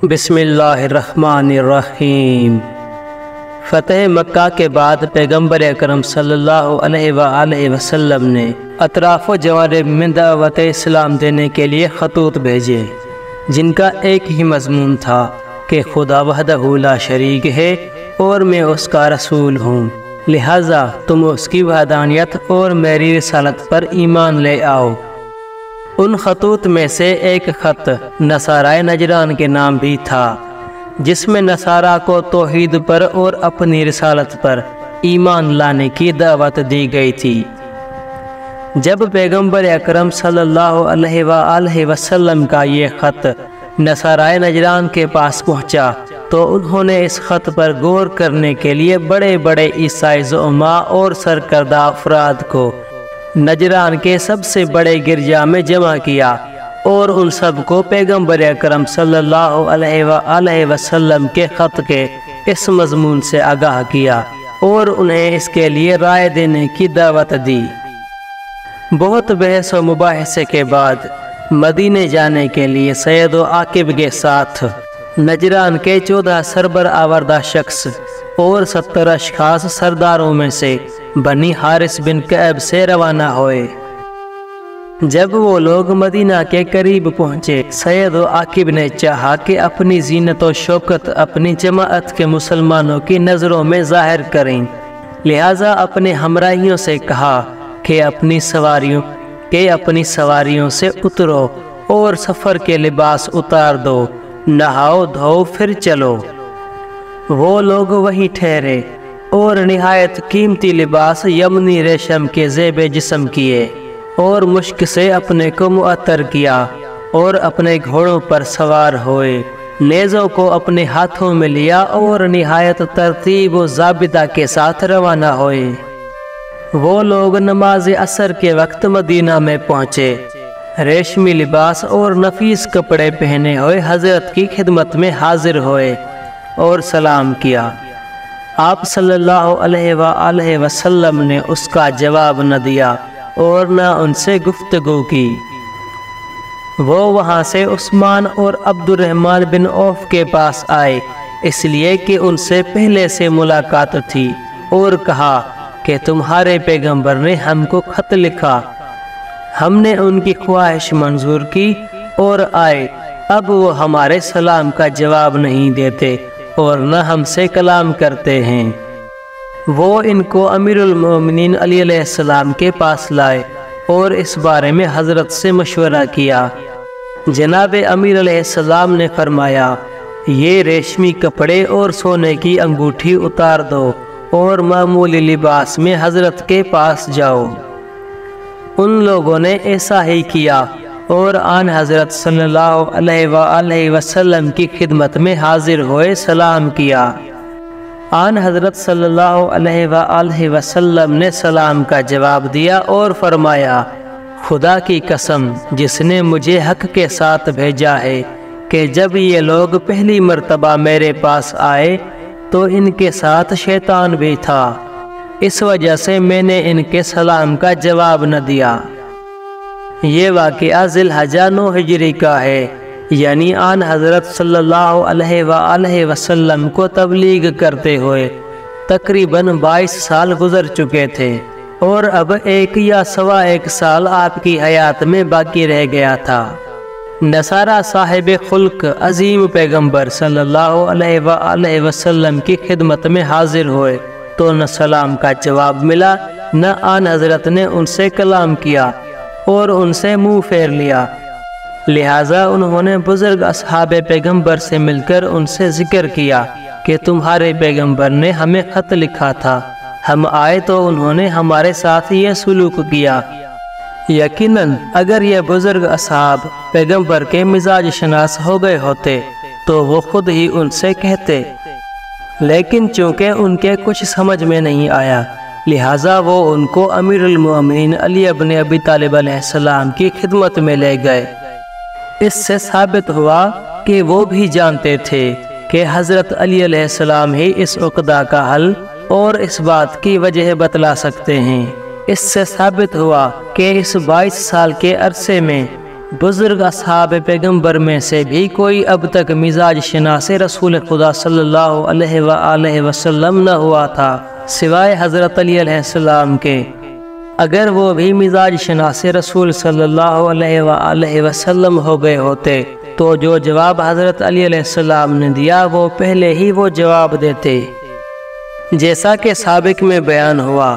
بسم اللہ الرحمن الرحیم۔ فتح مکہ کے بعد پیغمبر اکرم صلی اللہ علیہ وآلہ وسلم نے اطراف و جوانب میں دعوت اسلام دینے کے لیے خطوط بھیجے، جن کا ایک ہی مضمون تھا کہ خدا وحدہ لا شریک ہے اور میں اس کا رسول ہوں، لہٰذا تم اس کی وحدانیت اور میری رسالت پر ایمان لے آؤ۔ ان خطوط میں سے ایک خط نصارائے نجران کے نام بھی تھا، جس میں نصارہ کو توحید پر اور اپنی رسالت پر ایمان لانے کی دعوت دی گئی تھی۔ جب پیغمبر اکرم صلی اللہ علیہ وآلہ وسلم کا یہ خط نصارائے نجران کے پاس پہنچا تو انہوں نے اس خط پر غور کرنے کے لیے بڑے بڑے عیسائی زعماء اور سرکردہ افراد کو نجران کے سب سے بڑے گرجا میں جمع کیا اور ان سب کو پیغمبر اکرم صلی اللہ علیہ وآلہ وسلم کے خط کے اس مضمون سے آگاہ کیا اور انہیں اس کے لیے رائے دینے کی دعوت دی۔ بہت بحث و مباحثے کے بعد مدینے جانے کے لیے سید و عاقب کے ساتھ نجران کے 14 سربراہ شخص اور 70 اشخاص سرداروں میں سے بنی حارث بن کعب سے روانہ ہوئے۔ جب وہ لوگ مدینہ کے قریب پہنچے، سید و عاقب نے چاہا کہ اپنی زینت و شوکت اپنی جماعت کے مسلمانوں کی نظروں میں ظاہر کریں، لہٰذا اپنے ہمراہیوں سے کہا کہ اپنی سواریوں سے اترو اور سفر کے لباس اتار دو، نہاؤ دھو پھر چلو۔ وہ لوگ وہیں ٹھہرے اور نہایت قیمتی لباس یمنی ریشم کے زیب جسم کیے اور مشک سے اپنے کو معطر کیا اور اپنے گھوڑوں پر سوار ہوئے، نیزوں کو اپنے ہاتھوں میں لیا اور نہایت ترتیب و ضابطہ کے ساتھ روانہ ہوئے۔ وہ لوگ نماز عصر کے وقت مدینہ میں پہنچے، ریشمی لباس اور نفیس کپڑے پہنے ہوئے حضرت کی خدمت میں حاضر ہوئے اور سلام کیا۔ آپ صلی اللہ علیہ وآلہ وسلم نے اس کا جواب نہ دیا اور نہ ان سے گفتگو کی۔ وہ وہاں سے عثمان اور عبد الرحمن بن عوف کے پاس آئے، اس لیے کہ ان سے پہلے سے ملاقات تھی، اور کہا کہ تمہارے پیغمبر نے ہم کو خط لکھا، ہم نے ان کی خواہش منظور کی اور آئے، اب وہ ہمارے سلام کا جواب نہیں دیتے اور نہ ہم سے کلام کرتے ہیں۔ وہ ان کو امیر المومنین علی علیہ السلام کے پاس لائے اور اس بارے میں حضرت سے مشورہ کیا۔ جناب امیر علیہ السلام نے فرمایا، یہ ریشمی کپڑے اور سونے کی انگوٹھی اتار دو اور معمولی لباس میں حضرت کے پاس جاؤ۔ ان لوگوں نے ایسا ہی کیا اور آن حضرت صلی اللہ علیہ وآلہ وسلم کی خدمت میں حاضر ہوئے، سلام کیا۔ آن حضرت صلی اللہ علیہ وآلہ وسلم نے سلام کا جواب دیا اور فرمایا، خدا کی قسم جس نے مجھے حق کے ساتھ بھیجا ہے کہ جب یہ لوگ پہلی مرتبہ میرے پاس آئے تو ان کے ساتھ شیطان بھی تھا، اس وجہ سے میں نے ان کے سلام کا جواب نہ دیا۔ یہ واقعہ ذی الحجہ 9 ہجری کا ہے، یعنی آن حضرت صلی اللہ علیہ وآلہ وسلم کو تبلیغ کرتے ہوئے تقریباً 22 سال گزر چکے تھے، اور اب 1 یا سوا 1 سال آپ کی حیات میں باقی رہ گیا تھا۔ نصارہ صاحب خلق عظیم پیغمبر صلی اللہ علیہ وآلہ وسلم کی خدمت میں حاضر ہوئے تو نہ سلام کا جواب ملا، نہ آن حضرت نے ان سے کلام کیا اور ان سے منہ پھیر لیا، لہٰذا انہوں نے بزرگ اصحاب پیغمبر سے مل کر ان سے ذکر کیا کہ تمہارے پیغمبر نے ہمیں خط لکھا تھا، ہم آئے تو انہوں نے ہمارے ساتھ یہ سلوک کیا۔ یقیناً اگر یہ بزرگ اصحاب پیغمبر کے مزاج شناس ہو گئے ہوتے تو وہ خود ہی ان سے کہتے، لیکن چونکہ ان کے کچھ سمجھ میں نہیں آیا، لہٰذا وہ ان کو امیر المومنین علی بن ابی طالب علیہ السلام کی خدمت میں لے گئے۔ اس سے ثابت ہوا کہ وہ بھی جانتے تھے کہ حضرت علی علیہ السلام ہی اس عقدہ کا حل اور اس بات کی وجہ بتلا سکتے ہیں۔ اس سے ثابت ہوا کہ اس 22 سال کے عرصے میں بزرگ اصحاب پیغمبر میں سے بھی کوئی اب تک مزاج شناس رسول خدا صلی اللہ علیہ وآلہ وسلم نہ ہوا تھا سوائے حضرت علی علیہ السلام کے۔ اگر وہ بھی مزاج شناس رسول صلی اللہ علیہ وآلہ وسلم ہو گئے ہوتے تو جو جواب حضرت علی علیہ السلام نے دیا وہ پہلے ہی وہ جواب دیتے۔ جیسا کہ سابق میں بیان ہوا،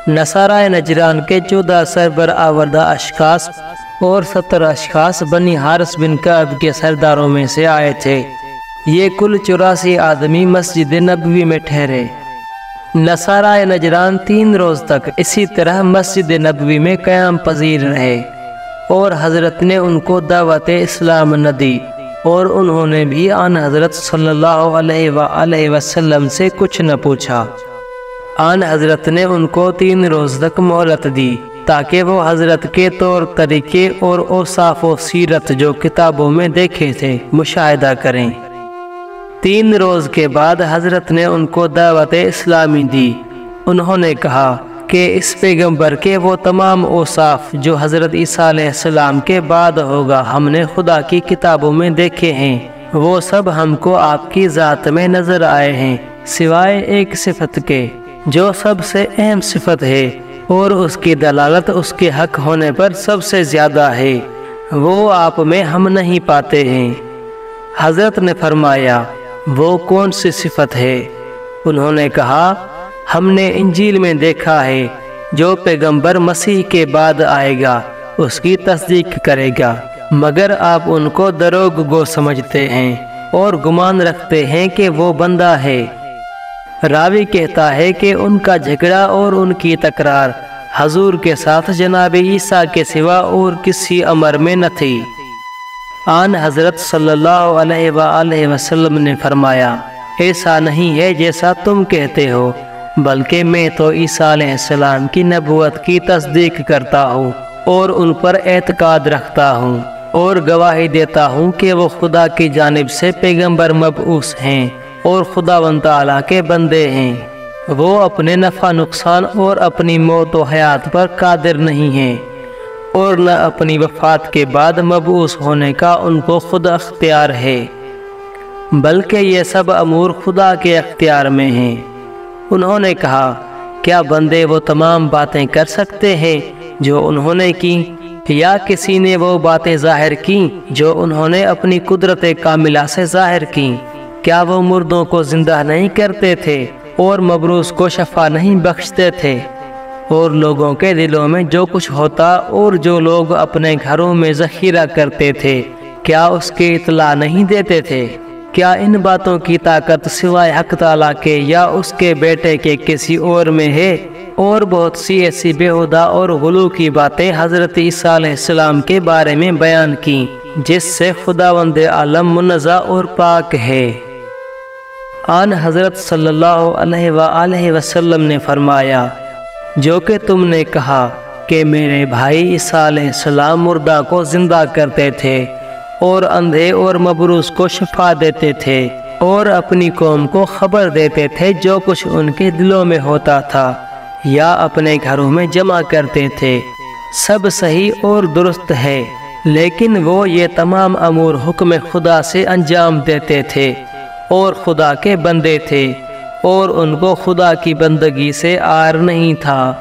نصارہ نجران کے 14 سربرآوردہ اشخاص اور 70 اشخاص بنی حارث بن کعب کے سرداروں میں سے آئے تھے۔ یہ کل 84 آدمی مسجد نبوی میں ٹھہرے۔ نصارہ نجران 3 روز تک اسی طرح مسجد نبوی میں قیام پذیر رہے اور حضرت نے ان کو دعوت اسلام نہ دی، اور انہوں نے بھی آن حضرت صلی اللہ علیہ وآلہ وسلم سے کچھ نہ پوچھا۔ آن حضرت نے ان کو 3 روز تک مہلت دی تاکہ وہ حضرت کے طور طریقے اور اوصاف و سیرت جو کتابوں میں دیکھے تھے مشاہدہ کریں۔ 3 روز کے بعد حضرت نے ان کو دعوت اسلامی دی۔ انہوں نے کہا کہ اس پیغمبر کے وہ تمام اوصاف جو حضرت عیسیٰ علیہ السلام کے بعد ہوگا ہم نے خدا کی کتابوں میں دیکھے ہیں، وہ سب ہم کو آپ کی ذات میں نظر آئے ہیں سوائے ایک صفت کے جو سب سے اہم صفت ہے اور اس کی دلالت اس کے حق ہونے پر سب سے زیادہ ہے، وہ آپ میں ہم نہیں پاتے ہیں۔ حضرت نے فرمایا وہ کون سی صفت ہے؟ انہوں نے کہا ہم نے انجیل میں دیکھا ہے جو پیغمبر مسیح کے بعد آئے گا اس کی تصدیق کرے گا، مگر آپ ان کو دروغ گو سمجھتے ہیں اور گمان رکھتے ہیں کہ وہ بندہ ہے۔ راوی کہتا ہے کہ ان کا جھگڑا اور ان کی تکرار حضور کے ساتھ جناب عیسیٰ کے سوا اور کسی امر میں نہ تھی۔ آن حضرت صلی اللہ علیہ وآلہ وسلم نے فرمایا ایسا نہیں ہے جیسا تم کہتے ہو، بلکہ میں تو عیسیٰ علیہ السلام کی نبوت کی تصدیق کرتا ہوں اور ان پر اعتقاد رکھتا ہوں اور گواہی دیتا ہوں کہ وہ خدا کی جانب سے پیغمبر مبعوث ہیں اور خداوند تعالیٰ کے بندے ہیں۔ وہ اپنے نفع نقصان اور اپنی موت و حیات پر قادر نہیں ہیں اور نہ اپنی وفات کے بعد مبعوث ہونے کا ان کو خود اختیار ہے، بلکہ یہ سب امور خدا کے اختیار میں ہیں۔ انہوں نے کہا کیا بندے وہ تمام باتیں کر سکتے ہیں جو انہوں نے کی، یا کسی نے وہ باتیں ظاہر کی جو انہوں نے اپنی قدرت کاملہ سے ظاہر کی؟ کیا وہ مردوں کو زندہ نہیں کرتے تھے اور مبروس کو شفا نہیں بخشتے تھے؟ اور لوگوں کے دلوں میں جو کچھ ہوتا اور جو لوگ اپنے گھروں میں ذخیرہ کرتے تھے کیا اس کی اطلاع نہیں دیتے تھے؟ کیا ان باتوں کی طاقت سوائے حق تعالیٰ کے یا اس کے بیٹے کے کسی اور میں ہے؟ اور بہت سی ایسی بےہودہ اور غلو کی باتیں حضرت عیسیٰ علیہ السلام کے بارے میں بیان کی جس سے خداوند عالم منزہ اور پاک ہے۔ آن حضرت صلی اللہ علیہ وآلہ وسلم نے فرمایا جو کہ تم نے کہا کہ میرے بھائی عیسیٰ علیہ السلام مردہ کو زندہ کرتے تھے اور اندھے اور مبروس کو شفا دیتے تھے اور اپنی قوم کو خبر دیتے تھے جو کچھ ان کے دلوں میں ہوتا تھا یا اپنے گھروں میں جمع کرتے تھے، سب صحیح اور درست ہے، لیکن وہ یہ تمام امور حکم خدا سے انجام دیتے تھے اور خدا کے بندے تھے اور ان کو خدا کی بندگی سے عار نہیں تھا،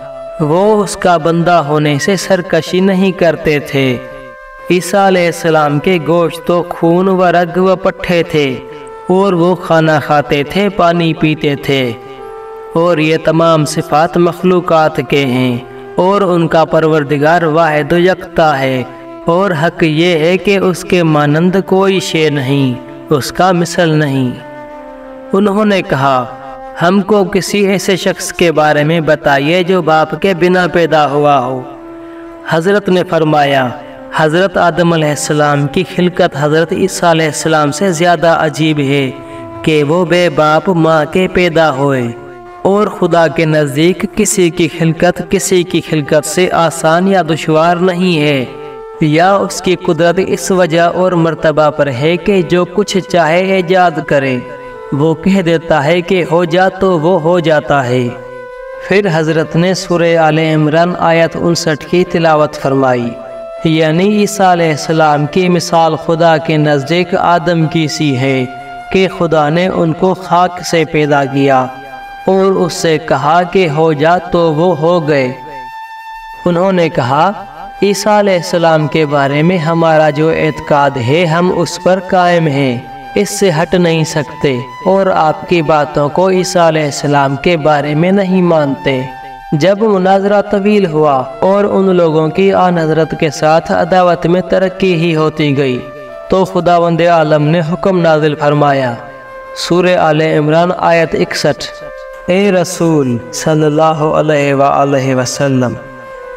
وہ اس کا بندہ ہونے سے سرکشی نہیں کرتے تھے۔ عیسیٰ علیہ السلام کے گوشت و خون و رگ و پٹھے تھے اور وہ کھانا کھاتے تھے، پانی پیتے تھے، اور یہ تمام صفات مخلوقات کے ہیں اور ان کا پروردگار واحد و یکتا ہے، اور حق یہ ہے کہ اس کے مانند کوئی شے نہیں، اس کا مثل نہیں۔ انہوں نے کہا ہم کو کسی ایسے شخص کے بارے میں بتائیے جو باپ کے بنا پیدا ہوا ہو۔ حضرت نے فرمایا حضرت آدم علیہ السلام کی خلقت حضرت عیسیٰ علیہ السلام سے زیادہ عجیب ہے کہ وہ بے باپ ماں کے پیدا ہوئے، اور خدا کے نزدیک کسی کی خلقت سے آسان یا دشوار نہیں ہے، یا اس کی قدرت اس وجہ اور مرتبہ پر ہے کہ جو کچھ چاہے ایجاد کرے، وہ کہہ دیتا ہے کہ ہو جا تو وہ ہو جاتا ہے۔ پھر حضرت نے سورہ آل عمران آیت 59 کی تلاوت فرمائی۔ یعنی عیسیٰ علیہ السلام کی مثال خدا کے نزدیک آدم کی سی ہے کہ خدا نے ان کو خاک سے پیدا کیا اور اس سے کہا کہ ہو جا تو وہ ہو گئے۔ انہوں نے کہا عیسیٰ علیہ السلام کے بارے میں ہمارا جو اعتقاد ہے ہم اس پر قائم ہیں، اس سے ہٹ نہیں سکتے، اور آپ کی باتوں کو عیسیٰ علیہ السلام کے بارے میں نہیں مانتے۔ جب مناظرہ طویل ہوا اور ان لوگوں کی آن حضرت کے ساتھ عداوت میں ترقی ہی ہوتی گئی تو خداوند عالم نے حکم نازل فرمایا۔ سورہ آل عمران آیت 61۔ اے رسول صلی اللہ علیہ وآلہ وسلم،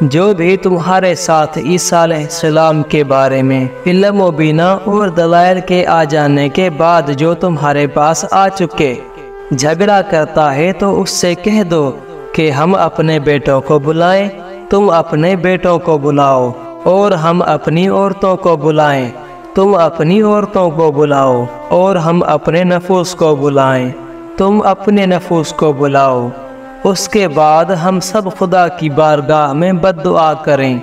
جو بھی تمہارے ساتھ عیسیٰ علیہ السلام کے بارے میں علم و بینا اور دلائل کے آ جانے کے بعد جو تمہارے پاس آ چکے جھگڑا کرتا ہے تو اس سے کہہ دو کہ ہم اپنے بیٹوں کو بلائیں، تم اپنے بیٹوں کو بلاؤ، اور ہم اپنی عورتوں کو بلائیں، تم اپنی عورتوں کو بلاؤ، اور ہم اپنے نفوس کو بلائیں، تم اپنے نفوس کو بلاؤ۔ اس کے بعد ہم سب خدا کی بارگاہ میں بد دعا کریں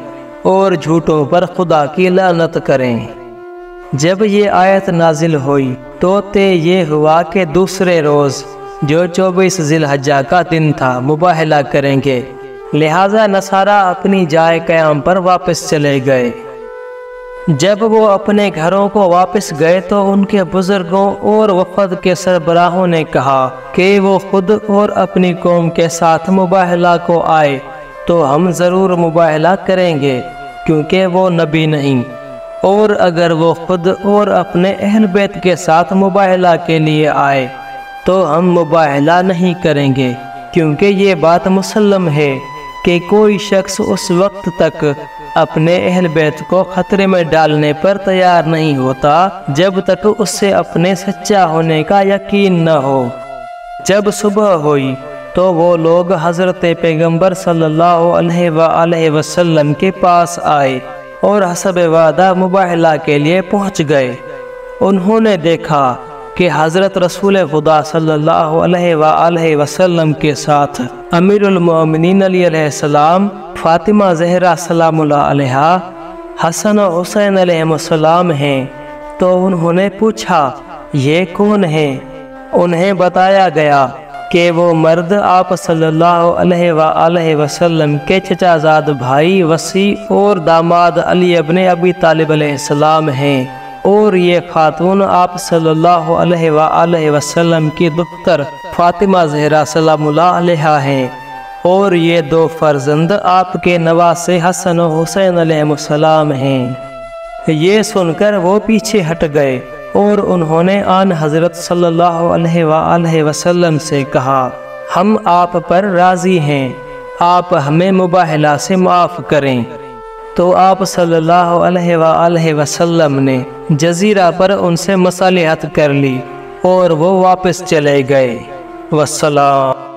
اور جھوٹوں پر خدا کی لعنت کریں۔ جب یہ آیت نازل ہوئی تو یہ ہوا کہ دوسرے روز جو 24 ذی الحجہ کا دن تھا مباہلہ کریں گے، لہٰذا نصارہ اپنی جائے قیام پر واپس چلے گئے۔ جب وہ اپنے گھروں کو واپس گئے تو ان کے بزرگوں اور وفد کے سربراہوں نے کہا کہ وہ خود اور اپنی قوم کے ساتھ مباہلہ کو آئے تو ہم ضرور مباہلہ کریں گے، کیونکہ وہ نبی نہیں، اور اگر وہ خود اور اپنے اہل بیت کے ساتھ مباہلہ کے لیے آئے تو ہم مباہلہ نہیں کریں گے، کیونکہ یہ بات مسلم ہے کہ کوئی شخص اس وقت تک اپنے اہل بیت کو خطرے میں ڈالنے پر تیار نہیں ہوتا جب تک اس سے اپنے سچا ہونے کا یقین نہ ہو۔ جب صبح ہوئی تو وہ لوگ حضرت پیغمبر صلی اللہ علیہ وآلہ وسلم کے پاس آئے اور حسب وعدہ مباہلہ کے لیے پہنچ گئے۔ انہوں نے دیکھا کہ حضرت رسول خدا صلی اللہ علیہ وآلہ وسلم کے ساتھ امیر المومنین علیہ السلام، فاطمہ زہرا سلام اللہ علیہا، حسن و حسین علیہ السلام ہیں۔ تو انہوں نے پوچھا یہ کون ہیں؟ انہیں بتایا گیا کہ وہ مرد آپ صلی اللہ علیہ وآلہ وسلم کے چچا زاد بھائی وسیع اور داماد علی ابن ابی طالب علیہ السلام ہیں، اور یہ خاتون آپ صلی اللہ علیہ وآلہ وسلم کی دختر فاطمہ زہرا سلام اللہ علیہا ہیں، اور یہ دو فرزند آپ کے نواسے حسن و حسین علیہ السلام ہیں۔ یہ سن کر وہ پیچھے ہٹ گئے اور انہوں نے آن حضرت صلی اللہ علیہ وآلہ وسلم سے کہا ہم آپ پر راضی ہیں، آپ ہمیں مباہلہ سے معاف کریں۔ تو آپ صلی اللہ علیہ وآلہ وسلم نے جزیرہ پر ان سے مصالحت کر لی اور وہ واپس چلے گئے۔ والسلام۔